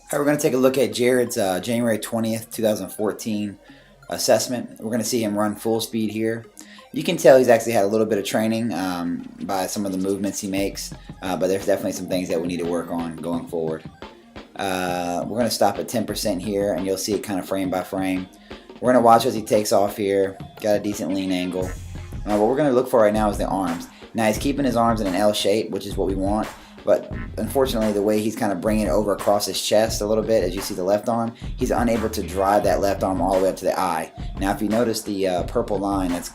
All right, we're going to take a look at Jared's January 20th, 2014 assessment. We're going to see him run full speed here. You can tell he's actually had a little bit of training by some of the movements he makes, but there's definitely some things that we need to work on going forward. We're going to stop at 10% here, and you'll see it kind of frame by frame. We're going to watch as he takes off here. Got a decent lean angle. What we're going to look for right now is the arms. Now he's keeping his arms in an L shape, which is what we want. But unfortunately, the way he's kind of bringing it over across his chest a little bit, as you see the left arm, he's unable to drive that left arm all the way up to the eye. Now, if you notice the purple line that's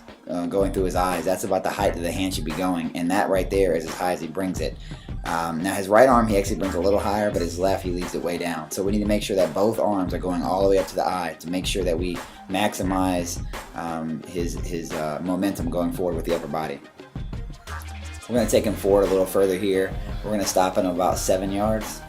going through his eyes, that's about the height that the hand should be going, and that right there is as high as he brings it. Now, his right arm, he actually brings a little higher, but his left, he leaves it way down. So we need to make sure that both arms are going all the way up to the eye to make sure that we maximize his momentum going forward with the upper body. We're going to take him forward a little further here. We're going to stop him about 7 yards.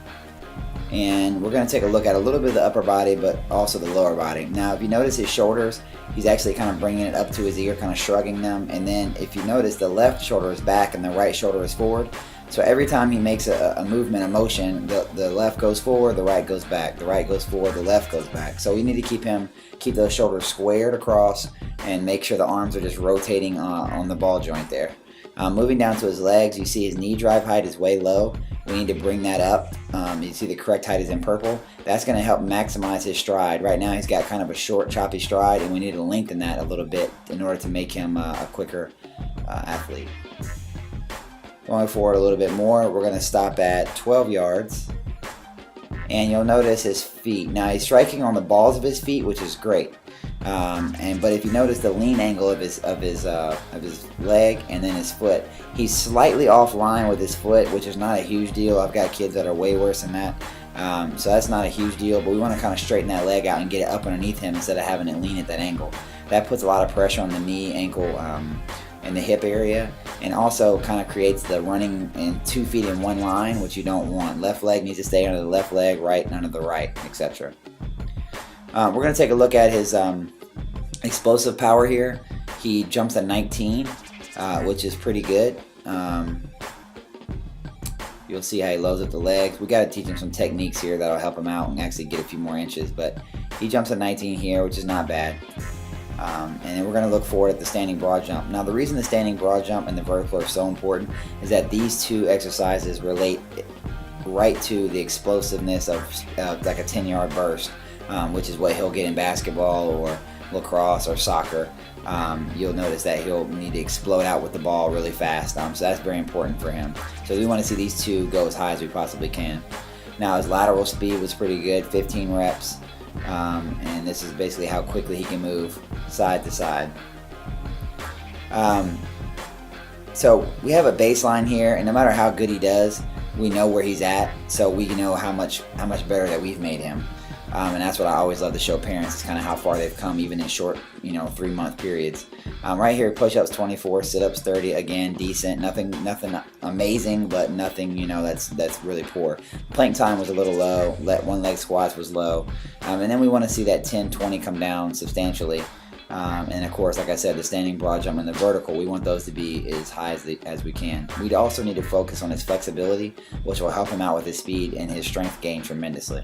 And we're going to take a look at a little bit of the upper body, but also the lower body. Now, if you notice his shoulders, he's actually kind of bringing it up to his ear, kind of shrugging them. And then if you notice, the left shoulder is back and the right shoulder is forward. So every time he makes a movement, a motion, the left goes forward, the right goes back. The right goes forward, the left goes back. So we need to keep those shoulders squared across and make sure the arms are just rotating on the ball joint there. Moving down to his legs, you see his knee drive height is way low. We need to bring that up. You see the correct height is in purple. That's going to help maximize his stride. Right now he's got kind of a short, choppy stride, and we need to lengthen that a little bit in order to make him a quicker athlete. Going forward a little bit more, we're going to stop at 12 yards. And you'll notice his feet. Now he's striking on the balls of his feet, which is great. But if you notice the lean angle of his leg and then his foot, he's slightly offline with his foot, which is not a huge deal. I've got kids that are way worse than that, so that's not a huge deal. But we want to kind of straighten that leg out and get it up underneath him instead of having it lean at that angle. That puts a lot of pressure on the knee, ankle, and the hip area, and also kind of creates the running in 2 feet in one line, which you don't want. Left leg needs to stay under the left leg, right under the right, etc. We're going to take a look at his explosive power here. He jumps at 19, which is pretty good. You'll see how he loads up the legs. We got to teach him some techniques here that'll help him out and actually get a few more inches. But he jumps at 19 here, which is not bad. And then we're going to look forward at the standing broad jump. Now, the reason the standing broad jump and the vertical are so important is that these two exercises relate right to the explosiveness of like a 10-yard burst, which is what he'll get in basketball or lacrosse or soccer. You'll notice that he'll need to explode out with the ball really fast. So that's very important for him. So we want to see these two go as high as we possibly can. Now, his lateral speed was pretty good, 15 reps. And this is basically how quickly he can move side to side. So we have a baseline here, and no matter how good he does, we know where he's at, so we know how much better that we've made him. And that's what I always love to show parents, is kind of how far they've come, even in short, 3-month periods. Right here, push-ups 24, sit-ups 30. Again, decent. Nothing amazing, but nothing that's really poor. Plank time was a little low. One leg squats was low, and then we want to see that 10-20 come down substantially. And of course, like I said, the standing broad jump and the vertical, we want those to be as high as we can. We'd also need to focus on his flexibility, which will help him out with his speed and his strength gain tremendously.